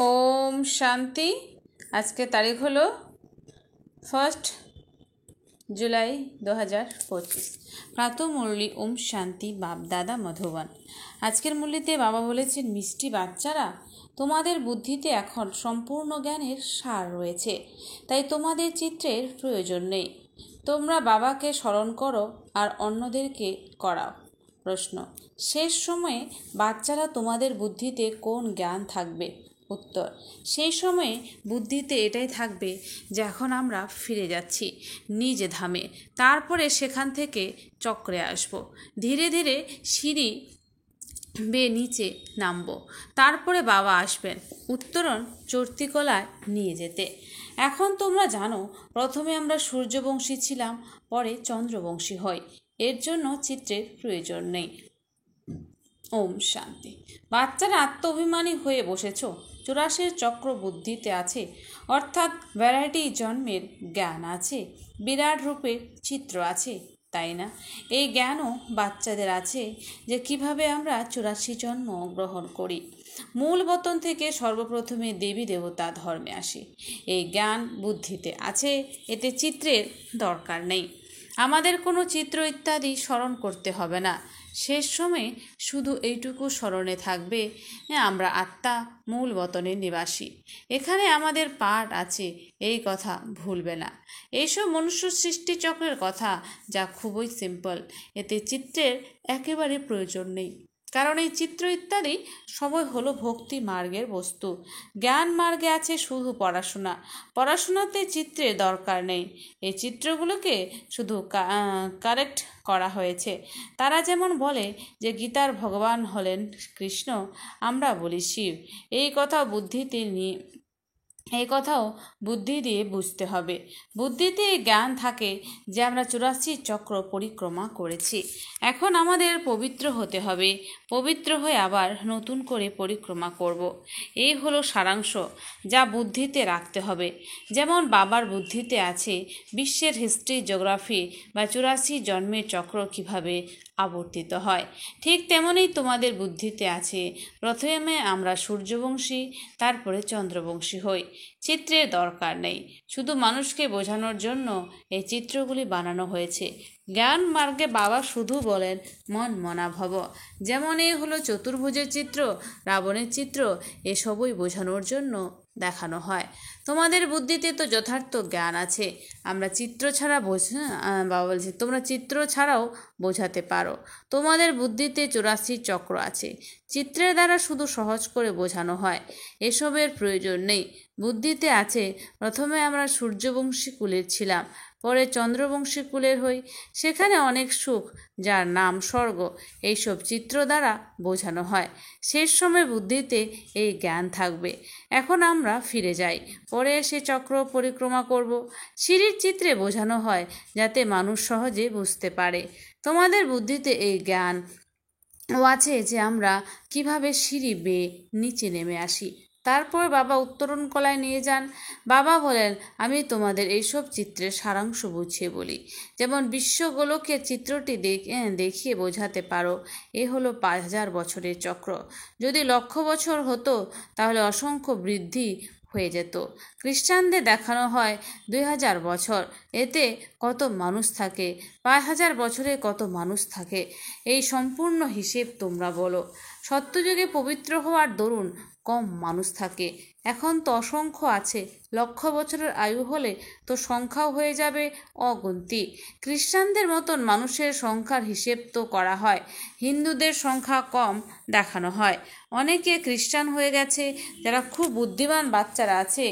ওম শান্তি। আজকে তারিখ হলো 1 জুলাই 2025। প্রাতঃ মুরলি ওম শান্তি বাপ-দাদা মধুবন। আজকের মুরলিতে বাবা বলেছেন, মিষ্টি বাচ্চারা, তোমাদের বুদ্ধিতে এখন সম্পূর্ণ জ্ঞানের সার রয়েছে, তাই তোমাদের চিত্রের প্রয়োজন নেই। তোমরা বাবাকে স্মরণ করো আর অন্যদেরকে করাও। প্রশ্ন: শেষ সময়ে বাচ্চারা তোমাদের বুদ্ধিতে কোন জ্ঞান থাকবে? উত্তর: সেই সময়ে বুদ্ধিতে এটাই থাকবে যে এখন আমরা ফিরে যাচ্ছি নিজ ধামে, তারপরে সেখান থেকে চক্রে আসব, ধীরে ধীরে সিঁড়ি বেয়ে নিচে নামব, তারপরে বাবা আসবেন উত্তরণ চর্তিকলায় নিয়ে যেতে। এখন তোমরা জানো, প্রথমে আমরা সূর্যবংশী ছিলাম, পরে চন্দ্রবংশী হই। এর জন্য চিত্রের প্রয়োজন নেই। ওম শান্তি। বাচ্চারা আত্মঅভিমানী হয়ে বসেছ। 84 চক্র বুদ্ধিতে আছে, অর্থাৎ ভ্যারাইটি জন্মের জ্ঞান আছে, বিরাট রূপের চিত্র আছে, তাই না? এই জ্ঞানও বাচ্চাদের আছে যে কিভাবে আমরা 84 জন্ম গ্রহণ করি। মূল বতন থেকে সর্বপ্রথমে দেবী দেবতা ধর্মে আসি। এই জ্ঞান বুদ্ধিতে আছে, এতে চিত্রের দরকার নেই। আমাদের কোনো চিত্র ইত্যাদি স্মরণ করতে হবে না। শেষ সময়ে শুধু এইটুকু স্মরণে থাকবে, আমরা আত্মা মূল বতনের নিবাসী, এখানে আমাদের পাঠ আছে, এই কথা ভুলবে না। এইসব মনুষ্য সৃষ্টি চক্রের কথা, যা খুবই সিম্পল, এতে চিত্রের একেবারে প্রয়োজন নেই। কারণ এই চিত্র ইত্যাদি সবই হলো ভক্তি মার্গের বস্তু। জ্ঞান মার্গে আছে শুধু পড়াশোনা। পড়াশোনাতে চিত্রের দরকার নেই। এই চিত্রগুলোকে শুধু কারেক্ট করা হয়েছে। তারা যেমন বলে যে গীতার ভগবান হলেন কৃষ্ণ, আমরা বলি শিব। এই কথাও বুদ্ধি দিয়ে বুঝতে হবে। বুদ্ধিতে জ্ঞান থাকে যে আমরা 84 চক্র পরিক্রমা করেছি। এখন আমাদের পবিত্র হতে হবে, পবিত্র হয়ে আবার নতুন করে পরিক্রমা করব। এই হলো সারাংশ, যা বুদ্ধিতে রাখতে হবে। যেমন বাবার বুদ্ধিতে আছে বিশ্বের হিস্ট্রি, জিওগ্রাফি বা 84 জন্মের চক্র কিভাবে আবর্তিত হয়, ঠিক তেমনই তোমাদের বুদ্ধিতে আছে প্রথমে আমরা সূর্যবংশী, তারপরে চন্দ্রবংশী হই। চিত্রের দরকার নেই, শুধু মানুষকে বোঝানোর জন্য এই চিত্রগুলি বানানো হয়েছে। জ্ঞান মার্গে বাবা শুধু বলেন মন মনা ভব। যেমন এই হলো চতুর্ভুজের চিত্র, রাবণের চিত্র, এসবই বোঝানোর জন্য দেখানো হয়। তোমাদের বুদ্ধিতে তো যথার্থ জ্ঞান আছে, আমরা চিত্র ছাড়া বাবা বলছে তোমরা চিত্র ছাড়াও বোঝাতে পারো। তোমাদের বুদ্ধিতে 84 চক্র আছে, চিত্রের দ্বারা শুধু সহজ করে বোঝানো হয়, এসবের প্রয়োজন নেই। বুদ্ধিতে আছে প্রথমে আমরা সূর্যবংশী কুলের ছিলাম, পরে চন্দ্রবংশী কুলের হই, সেখানে অনেক সুখ, যার নাম স্বর্গ, এইসব চিত্র দ্বারা বোঝানো হয়। শেষ সময় বুদ্ধিতে এই জ্ঞান থাকবে। এখন আমরা ফিরে যাই, পরে এসে চক্র পরিক্রমা করব। সিঁড়ির চিত্রে বোঝানো হয় যাতে মানুষ সহজে বুঝতে পারে। তোমাদের বুদ্ধিতে এই জ্ঞান আছে যে আমরা কিভাবে সিঁড়ি বেয়ে নিচে নেমে আসি। তারপর বাবা উত্তরণ কলায় নিয়ে যান। বাবা বলেন, আমি তোমাদের এইসব চিত্রের সারাংশ বুঝিয়ে বলি। যেমন বিশ্বগোলকের চিত্রটি দেখিয়ে বোঝাতে পারো, এ হলো 5000 বছরের চক্র। যদি 1,00,000 বছর হতো তাহলে অসংখ্য বৃদ্ধি হয়ে যেত। খ্রিস্টানদের দেখানো হয় 2000 বছর, এতে কত মানুষ থাকে, 5000 বছরে কত মানুষ থাকে, এই সম্পূর্ণ হিসেব তোমরা বলো। সত্যযুগে পবিত্র হওয়ার দরুন কম মানুষ থাকে, এখন তো অসংখ্য আছে। 1,00,000 বছরের আয়ু হলে তো সংখ্যাও হয়ে যাবে অগুন্তি। খ্রিস্টানদের মতন মানুষের সংখ্যার হিসেব তো করা হয়, হিন্দুদের সংখ্যা কম দেখানো হয়। অনেকে খ্রিস্টান হয়ে গেছে যারা খুব বুদ্ধিমান বাচ্চারা আছে,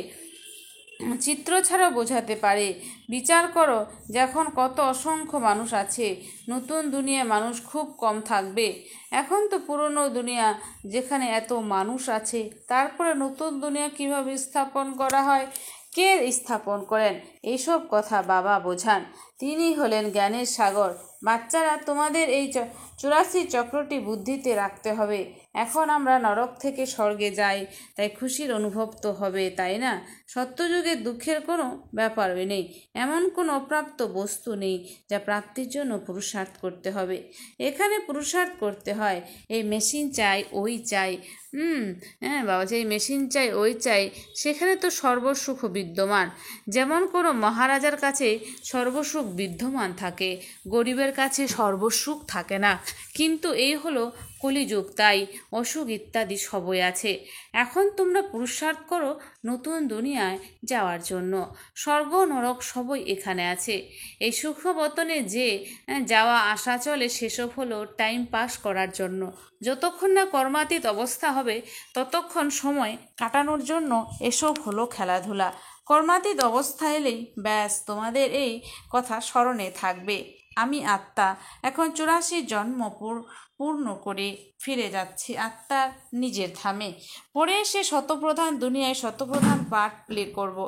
চিত্র ছাড়াও বোঝাতে পারে। বিচার করো যে এখন কত অসংখ্য মানুষ আছে। নতুন দুনিয়ায় মানুষ খুব কম থাকবে। এখন তো পুরনো দুনিয়া যেখানে এত মানুষ আছে, তারপরে নতুন দুনিয়া কিভাবে স্থাপন করা হয়, কে স্থাপন করেন, এইসব কথা বাবা বোঝান। তিনি হলেন জ্ঞানের সাগর। বাচ্চারা, তোমাদের এই 84 চক্রটি বুদ্ধিতে রাখতে হবে। এখন আমরা নরক থেকে স্বর্গে যাই, তাই খুশির অনুভব তো হবে, তাই না? সত্যযুগে দুঃখের কোনো ব্যাপারই নেই, এমন কোনো অপ্রাপ্ত বস্তু নেই যা প্রাপ্তির জন্য পুরুষার্থ করতে হবে। এখানে পুরুষার্থ করতে হয়, এই মেশিন চাই, ওই চাই। হ্যাঁ বাবা, যে মেশিন চাই, ওই চাই, সেখানে তো সর্বসুখ বিদ্যমান। যেমন কোনো মহারাজার কাছে সর্বসুখ বিদ্যমান থাকে, গরিবের কাছে সর্বসুখ থাকে না। কিন্তু এই হলো কলিযুগ, তাই অসুখ ইত্যাদি সবই আছে। এখন তোমরা পুরুষার্থ করো নতুন দুনিয়ায় যাওয়ার জন্য। স্বর্গ নরক সবই এখানে আছে। এই সুখবতনে যে যাওয়া আসা চলে, সেসব হলো টাইম পাস করার জন্য। যতক্ষণ না কর্মাতীত অবস্থা হবে, ততক্ষণ সময় কাটানোর জন্য এসব হলো খেলাধুলা। কর্মাতীত অবস্থা এলেই ব্যাস তোমাদের এই কথা স্মরণে থাকবে, আমি আত্মা এখন 84 জন্ম পূর্ণ করে ফিরে যাচ্ছি আত্মার নিজের ধামে। পরে এসে শতপ্রধান দুনিয়ায় শতপ্রধান পার্ট প্লে করব।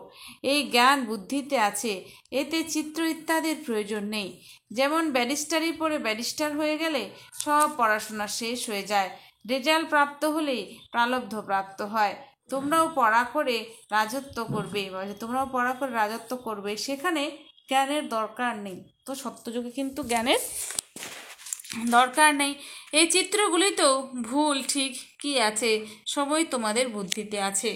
এই জ্ঞান বুদ্ধিতে আছে, এতে চিত্র ইত্যাদির প্রয়োজন নেই। যেমন ব্যারিস্টারি পড়ে ব্যারিস্টার হয়ে গেলে সব পড়াশোনা শেষ হয়ে যায়, রেজাল্ট প্রাপ্ত হলেই প্রালব্ধ প্রাপ্ত হয়। তোমরাও পড়া করে রাজত্ব করবে, সেখানে জ্ঞানের দরকার নেই। তো সত্যযুগে কিন্তু জ্ঞানের দরকার নেই। এই চিত্রগুলি তো ভুল ঠিক কি আছে, সবই তোমাদের বুদ্ধিতে আছে।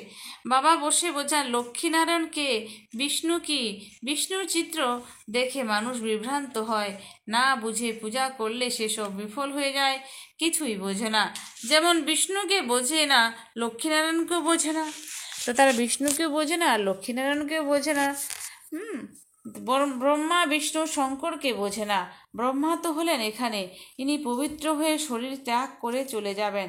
বাবা বসে বোঝান লক্ষ্মীনারায়ণ কে, বিষ্ণু কি। বিষ্ণুর চিত্র দেখে মানুষ বিভ্রান্ত হয়, না বুঝে পূজা করলে সেসব বিফল হয়ে যায়, কিছুই বোঝে না। যেমন বিষ্ণুকে বোঝে না, লক্ষ্মীনারায়ণকেও বোঝে না। তো তারা বিষ্ণুকেও বোঝে না, লক্ষ্মীনারায়ণকেও বোঝে না। ব্রহ্মা বিষ্ণু শঙ্করকে বোঝে না। ব্রহ্মা তো হলেন এখানে, ইনি পবিত্র হয়ে শরীর ত্যাগ করে চলে যাবেন।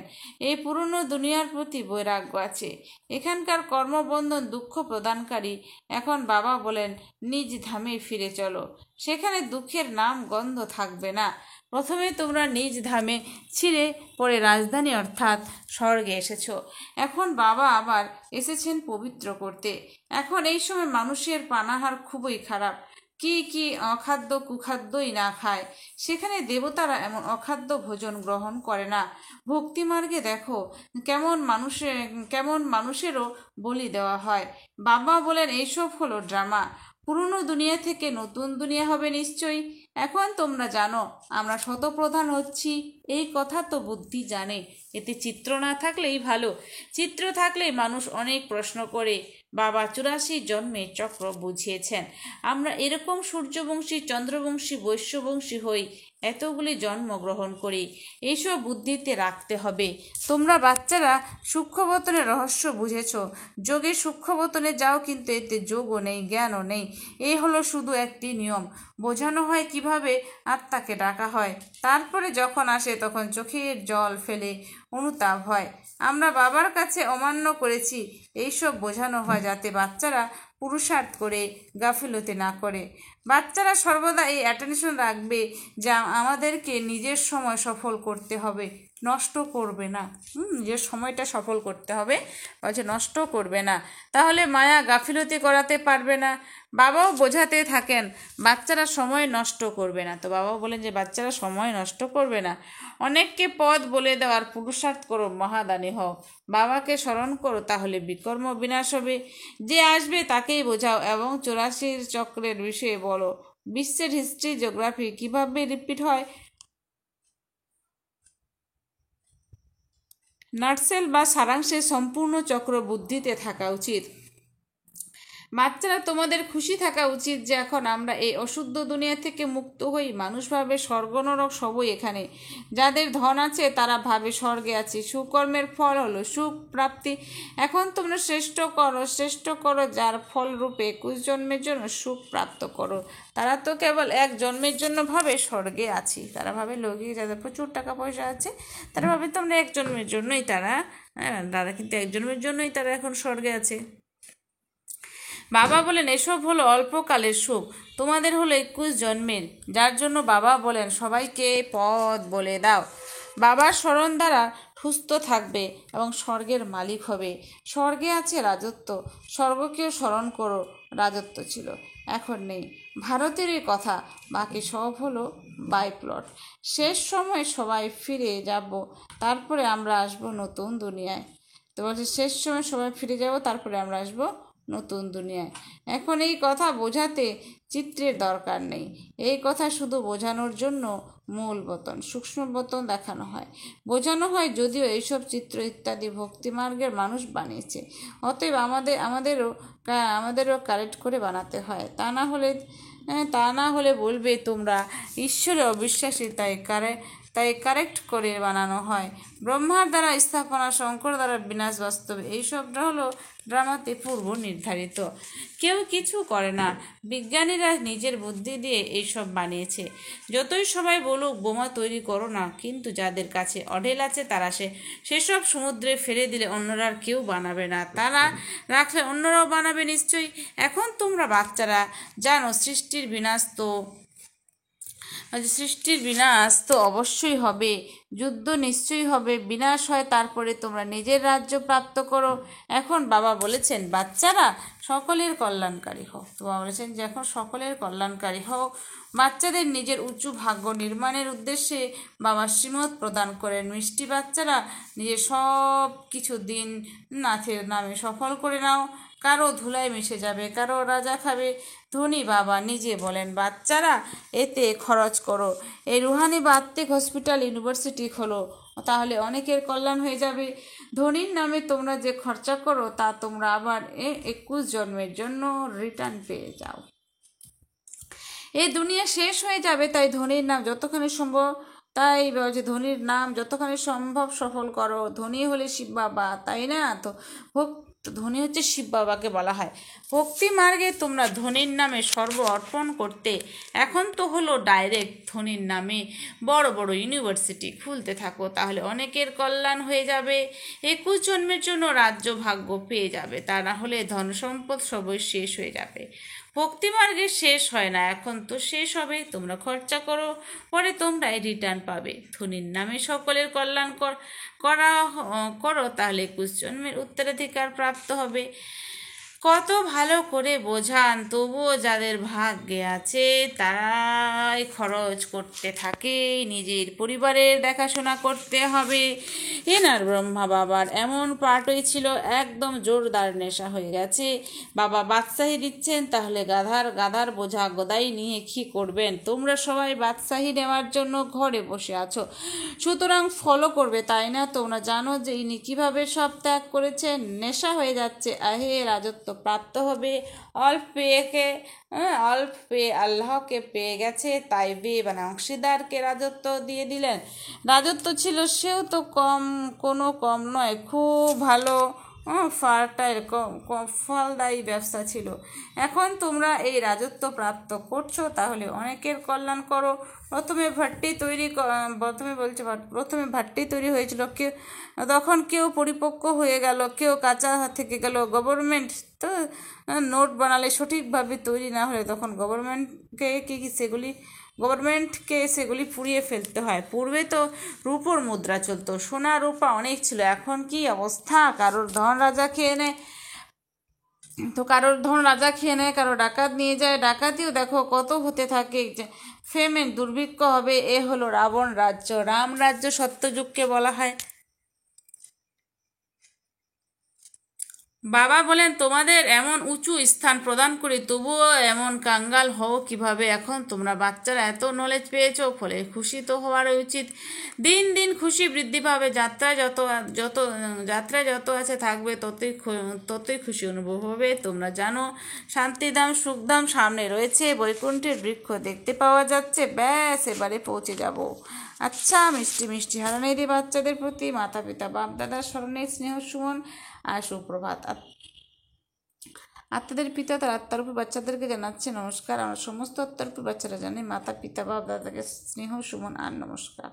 এই পুরনো দুনিয়ার প্রতি বৈরাগ্য আছে, এখানকার কর্মবন্ধন দুঃখ প্রদানকারী। এখন বাবা বলেন নিজ ধামে ফিরে চলো, সেখানে দুঃখের নাম গন্ধ থাকবে না। প্রথমে তোমরা নিজ ধামে ছিঁড়ে পড়ে রাজধানী অর্থাৎ স্বর্গে এসেছ, এখন বাবা আবার এসেছেন পবিত্র করতে। এখন এই সময় মানুষের পানাহার খুবই খারাপ, কি অখাদ্য কুখাদ্যই না খায়। সেখানে দেবতারা এমন অখাদ্য ভোজন গ্রহণ করে না। ভক্তিমার্গে দেখো কেমন মানুষেরও বলি দেওয়া হয়। বাবা বলেন এইসব হলো ড্রামা, পুরনো দুনিয়া থেকে নতুন দুনিয়া হবে নিশ্চয়ই। এখন তোমরা জানো আমরা শতপ্রধান হচ্ছি, এই কথা তো বুদ্ধি জানে। এতে চিত্র না থাকলেই ভালো, চিত্র থাকলেই মানুষ অনেক প্রশ্ন করে। বাবা 84 জন্মের চক্র বুঝিয়েছেন, আমরা এরকম সূর্যবংশী, চন্দ্রবংশী, বৈশ্যবংশী হই, এতগুলি জন্ম গ্রহণ করি। এইসব বুদ্ধিতে রাখতে হবে। তোমরা বাচ্চারা সূক্ষ্মবতনের রহস্য বুঝেছ, যোগে সূক্ষ্মবতনে যাও, কিন্তু এতে যোগও নেই, জ্ঞানও নেই। এই হলো শুধু একটি নিয়ম, বোঝানো হয় কিভাবে আত্মাকে ডাকা হয়। তারপরে যখন আসে তখন চোখের জল ফেলে অনুতাপ হয়, আমরা বাবার কাছে অমান্য করেছি। এইসব বোঝানো হয় যাতে বাচ্চারা পুরুষার্থ করে গাফিলতি না করে। বাচ্চারা সর্বদা এই অ্যাটেনশন রাখবে যা আমাদেরকে নিজের সময় সফল করতে হবে, নষ্ট করবে না। নিজের সময়টা সফল করতে হবে, বলছে নষ্ট করবে না, তাহলে মায়া গাফিলতি করাতে পারবে না। বাবাও বোঝাতে থাকেন বাচ্চারা সময় নষ্ট করবে না। তো বাবাও বলেন যে বাচ্চারা সময় নষ্ট করবে না। অনেককে পদ বলে দেওয়ার পুরুষার্থ করো, মহাদানী হও, বাবাকে স্মরণ করো, তাহলে বিকর্ম বিনাশ হবে। যে আসবে তাকেই বোঝাও এবং 84 চক্রের বিষয়ে বলো। বিশ্বের হিস্ট্রি জিওগ্রাফি কিভাবে রিপিট হয়, নাটসেল বা সারাংশে সম্পূর্ণ চক্র বুদ্ধিতে থাকা উচিত। বাচ্চারা তোমাদের খুশি থাকা উচিত যে এখন আমরা এই অশুদ্ধ দুনিয়া থেকে মুক্ত হই। মানুষ ভাবে স্বর্গ নরক সবই এখানে। যাদের ধন আছে তারা ভাবে স্বর্গে আছে। সুকর্মের ফল হলো সুখ প্রাপ্তি। এখন তোমরা শ্রেষ্ঠ করো, যার ফল রূপে 21 জন্মের জন্য সুখ প্রাপ্ত করো। তারা তো কেবল এক জন্মের জন্য ভাবে স্বর্গে আছি, তারা ভাবে লোকে যাদের প্রচুর টাকা পয়সা আছে তারা ভাবে তোমরা এক জন্মের জন্যই তারা কিন্তু এক জন্মের জন্যই তারা এখন স্বর্গে আছে। বাবা বলেন এসব হলো অল্পকালের সুখ, তোমাদের হলো 21 জন্মের, যার জন্য বাবা বলেন সবাইকে পথ বলে দাও। বাবার স্মরণ দ্বারা সুস্থ থাকবে এবং স্বর্গের মালিক হবে। স্বর্গে আছে রাজত্ব, স্বর্গকেও স্মরণ করো, রাজত্ব ছিল, এখন নেই। ভারতেরই কথা, বাকি সব হলো বাইপ্লট। শেষ সময় সবাই ফিরে যাব, তারপরে আমরা আসবো নতুন দুনিয়ায়। তো বলছে শেষ সময় সবাই ফিরে যাব, তারপরে আমরা আসবো নতুন দুনিয়ায়। এখন এই কথা বোঝাতে চিত্রের দরকার নেই, এই কথা শুধু বোঝানোর জন্য মূল বতন, সূক্ষ্ম বতন দেখানো হয়, বোঝানো হয়। যদিও এইসব চিত্র ইত্যাদি ভক্তিমার্গের মানুষ বানিয়েছে, অতএব আমাদেরও কারেক্ট করে বানাতে হয়। তা না হলে বলবে তোমরা ঈশ্বরে অবিশ্বাসী, তাই কারেক্ট করে বানানো হয়। ব্রহ্মার দ্বারা স্থাপনা, শঙ্কর দ্বারা বিনাশ বাস্তব, এইসবটা হলো ড্রামাতে পূর্ব নির্ধারিত। কেউ কিছু করে না, বিজ্ঞানীরা নিজের বুদ্ধি দিয়ে এইসব বানিয়েছে। যতই সবাই বলুক বোমা তৈরি করো না, কিন্তু যাদের কাছে অঢেল আছে তারা সেসব সমুদ্রে ফেলে দিলে অন্যরা আর কেউ বানাবে না, তারা রাখলে অন্যরাও বানাবে নিশ্চয়ই। এখন তোমরা বাচ্চারা জানো সৃষ্টির বিনাশ তো অবশ্যই হবে, যুদ্ধ নিশ্চয়ই হবে, বিনাশ হয়, তারপরে তোমরা নিজের রাজ্য প্রাপ্ত করো। এখন বাবা বলেছেন বাচ্চারা সকলের কল্যাণকারী হও। তো বাবা বলেছেন যে এখন সকলের কল্যাণকারী হও। বাচ্চাদের নিজের উঁচু ভাগ্য নির্মাণের উদ্দেশ্যে বাবা শ্রীমত প্রদান করেন। মিষ্টি বাচ্চারা নিজের সব কিছু দিন নাথের নামে সফল করে নাও। কারো ধুলায় মিশে যাবে, কারো রাজা খাবে। ধনী বাবা নিজে বলেন বাচ্চারা এতে খরচ করো, এই রুহানি বা আত্মিক হসপিটাল ইউনিভার্সিটি খোলো, তাহলে অনেকের কল্যাণ হয়ে যাবে। ধনীর নামে তোমরা যে খরচা করো তা তোমরা আবার 21 জন্মের জন্য রিটার্ন পেয়ে যাও। এই দুনিয়া শেষ হয়ে যাবে, তাই ধনীর নাম যতখানি সম্ভব সফল করো। ধনী হলে শিব বাবা, তাই না? তো ধনী হচ্ছে শিব বাবাকে বলা হয়। ভক্তি মার্গে তোমরা ধনীর নামে সর্ব অর্পণ করতে এখন তো হলো ডাইরেক্ট ধনীর নামে বড় বড় ইউনিভার্সিটি খুলতে থাকো, তাহলে অনেকের কল্যাণ হয়ে যাবে। 21 জন্মের জন্য রাজ্য ভাগ্য পেয়ে যাবে, তা না হলে ধন সম্পদ সবই শেষ হয়ে যাবে। ভক্তিমার্গে শেষ হয় না, এখন তো শেষ হবে। তোমরা খরচা করো, পরে তোমরাই রিটার্ন পাবে। ধনীর নামে সকলের কল্যাণ করো, তাহলে 21 জন্মের উত্তরাধিকার প্রাপ্ত হবে। কত ভালো করে বোঝান, তবুও যাদের ভাগ্যে আছে তারাই খরচ করতে থাকে। নিজের পরিবারের দেখাশোনা করতে হবে। এনার ব্রহ্মা বাবার এমন পার্টই ছিল, একদম জোরদার নেশা হয়ে গেছে। বাবা বাদশাহী দিচ্ছেন, তাহলে গাধার বোঝা গদাই নিয়ে কি করবেন? তোমরা সবাই বাদশাহী নেওয়ার জন্য ঘরে বসে আছো, সুতরাং ফলো করবে, তাই না? তোমরা জানো যে ইনি কিভাবে সব ত্যাগ করেছেন। নেশা হয়ে যাচ্ছে, আহে রাজত্ব প্রাপ্ত হবে। অল্প পেয়ে আল্লাহকে পেয়ে গেছে, তাই অংশীদারকে রাজত্ব দিয়ে দিলেন। রাজত্ব ছিল, সেও তো কম নয়, খুব ভালো ফার্টাইল ফলদায়ী ব্যবসা ছিল। এখন তোমরা এই রাজত্ব প্রাপ্ত করছো, তাহলে অনেকের কল্যাণ করো। প্রথমে ভাট্টি তৈরি হয়েছিল, তখন কেউ পরিপক্ক হয়ে গেল, কেউ কাঁচা থেকে গেল। গভর্নমেন্ট তো নোট বানালে সঠিকভাবে তৈরি না হলে তখন গভর্নমেন্টকে সেগুলি পুড়িয়ে ফেলতে হয়। পূর্বে তো রূপোর মুদ্রা চলতো, সোনা রূপা অনেক ছিল। এখন কি অবস্থা? কারোর ধন রাজা খেয়ে নেয়, কারো ডাকাত নিয়ে যায়। ডাকাতিও দেখো কত হতে থাকে। ফেমেন দুর্ভিক্ষ হবে। এ হলো রাবণ রাজ্য। রাম রাজ্য সত্যযুগকে বলা হয়। বাবা বলেন তোমাদের এমন উঁচু স্থান প্রদান করি, তবুও এমন কাঙ্গাল হও কিভাবে? এখন তোমরা বাচ্চারা এত নলেজ পেয়েছো, ফলে খুশি তো হওয়ারই উচিত। দিন দিন খুশি বৃদ্ধি পাবে। যাত্রায় যত আছে থাকবে, ততই খুশি অনুভব হবে। তোমরা জানো শান্তিধাম সুখধাম সামনে রয়েছে, বৈকুণ্ঠের বৃক্ষ দেখতে পাওয়া যাচ্ছে। ব্যাস, এবারে পৌঁছে যাব। আচ্ছা, মিষ্টি মিষ্টি হারানেরই বাচ্চাদের প্রতি মাতা পিতা বাপ দাদার স্মরণে স্নেহ সুমন আর সুপ্রভাত। আত্মাদের পিতা তার আত্মারূপী বাচ্চাদেরকে জানাচ্ছে নমস্কার। আমরা সমস্ত আত্মারূপী বাচ্চারা জানি মাতা পিতা বাপ দাদাকে স্নেহ সুমন আর নমস্কার।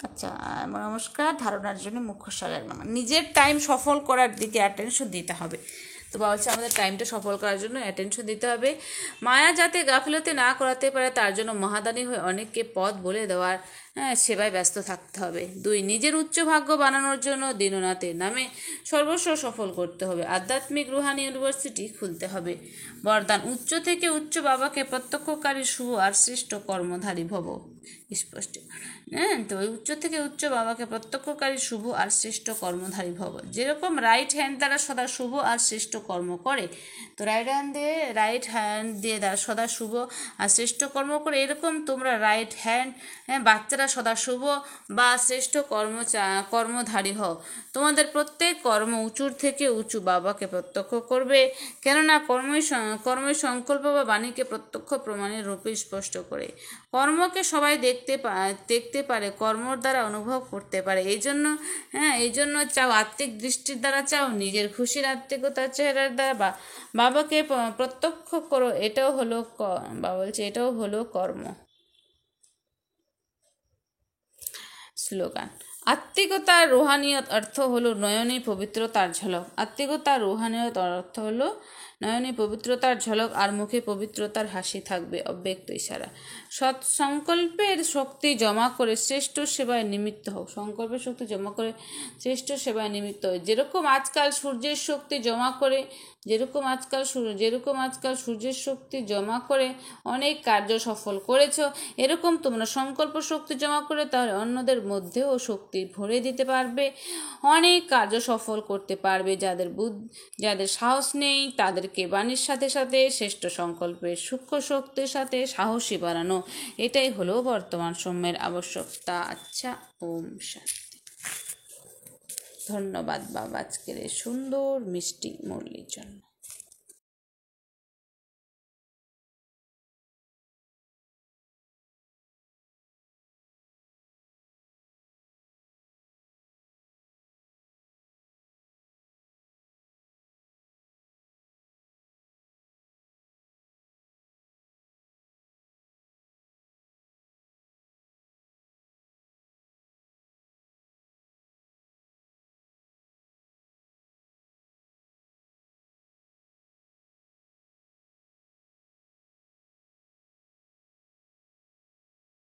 আচ্ছা, নমস্কার। ধারণার জন্য মুখ্য সারের নাম, নিজের টাইম সফল করার দিকে অ্যাটেনশন দিতে হবে। তো বাবা হচ্ছে আমাদের টাইমটা সফল করার জন্য অ্যাটেনশন দিতে হবে। মায়া যাতে গাফিলতি না করাতে পারে, তার জন্য মহাদানী হয়ে অনেককে পথ বলে দেওয়ার সেবায় ব্যস্ত থাকতে হবে। 2 নিজের উচ্চ ভাগ্য বানানোর জন্য দীননাথের নামে সর্বস্ব সফল করতে হবে। আধ্যাত্মিক রুহানি ইউনিভার্সিটি খুলতে হবে। বরদান উচ্চ থেকে উচ্চ বাবাকে প্রত্যক্ষকারী শুভ আর শ্রেষ্ঠ কর্মধারী ভব। স্পষ্ট। তো ওই উচ্চ থেকে উচ্চ বাবাকে প্রত্যক্ষকারী শুভ আর শ্রেষ্ঠ কর্মধারী ভব। যেরকম রাইট হ্যান্ড দ্বারা সদা শুভ আর শ্রেষ্ঠ কর্ম করে, তো রাইট হ্যান্ড দিয়ে দ্বারা সদা শুভ আর শ্রেষ্ঠ কর্ম করে, এরকম তোমরা রাইট হ্যান্ড বাচ্চারা সদা শুভ বা শ্রেষ্ঠ কর্মধারী হও। তোমাদের প্রত্যেক কর্ম উঁচুর থেকে উঁচু বাবাকে প্রত্যক্ষ করবে, কেননা কর্মই সংকল্প বা বাণীকে প্রত্যক্ষ প্রমাণের রূপে স্পষ্ট করে। কর্মকে সবাই দেখতে পারে, কর্মর দ্বারা অনুভব করতে পারে। এই জন্য চাও আত্মিক দৃষ্টির দ্বারা, চাও নিজের খুশির আত্মিকতার চেহারার দ্বারা বাবাকে প্রত্যক্ষ করো। এটাও হলো বাবা বলছে এটাও হলো কর্ম। স্লোগান। আত্মিকতার রুহানিয়ত অর্থ হলো নয়নী পবিত্রতার ঝলক। আত্মিকতার রুহানিয়ত অর্থ হলো নয়নী পবিত্রতার ঝলক, আর মুখে পবিত্রতার হাসি থাকবে, অব্যক্ত ইশারা। সংকল্পের শক্তি জমা করে শ্রেষ্ঠ সেবায় নিমিত্ত হোক। সংকল্পের শক্তি জমা করে শ্রেষ্ঠ সেবায় নিমিত্ত হয়। যেরকম আজকাল সূর্যের শক্তি জমা করে সূর্যের শক্তি জমা করে অনেক কার্য সফল করেছ, এরকম তোমরা সংকল্প শক্তি জমা করে তাহলে অন্যদের মধ্যেও শক্তি ভরে দিতে পারবে, অনেক কার্য সফল করতে পারবে। যাদের সাহস নেই তাদেরকে বাণীর সাথে সাথে শ্রেষ্ঠ সংকল্পের সূক্ষ্ম শক্তির সাথে সাহসী বাড়ানো, এটাই হলো বর্তমান সময়ের আবশ্যকতা। আচ্ছা, ওম শান্তি। ধন্যবাদ বাবা আজকের এই সুন্দর মিষ্টি মুরলির জন্য।